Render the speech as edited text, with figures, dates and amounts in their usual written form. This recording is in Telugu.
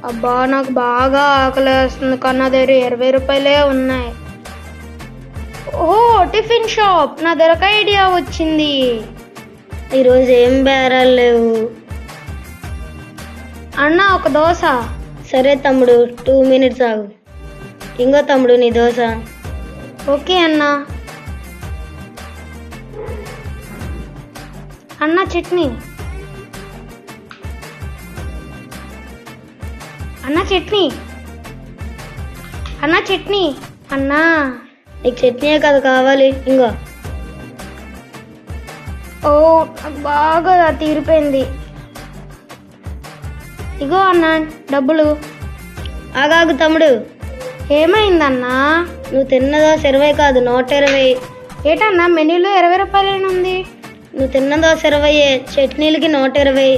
అబ్బా నాకు బాగా ఆకలేస్తుంది కానీ నా దగ్గర 20 రూపాయలే ఉన్నాయి. ఓ టిఫిన్ షాప్, నా దగ్గర ఒక ఐడియా వచ్చింది. ఈరోజు ఏం బేరాలు లేవు. అన్న ఒక దోశ. సరే తమ్ముడు 2 minutes ఆగు. ఇంకో తమ్ముడు నీ దోశ. ఓకే అన్న. అన్న చట్నీ. అన్న చట్నీ. అన్న చట్నీ. అన్నా నీకు చట్నీయే కదా కావాలి, ఇంకో. ఓ నాకు బాగా తీరిపోయింది. ఇగో అన్న డబ్బులు. ఆగాగు తమ్ముడు. ఏమైందన్నా? నువ్వు తిన్న దోశ 20 కాదు 120. ఏటన్నా మెనూలో 20 రూపాయలేనుంది. నువ్వు తిన్న దోశ 20, చట్నీలకి 120.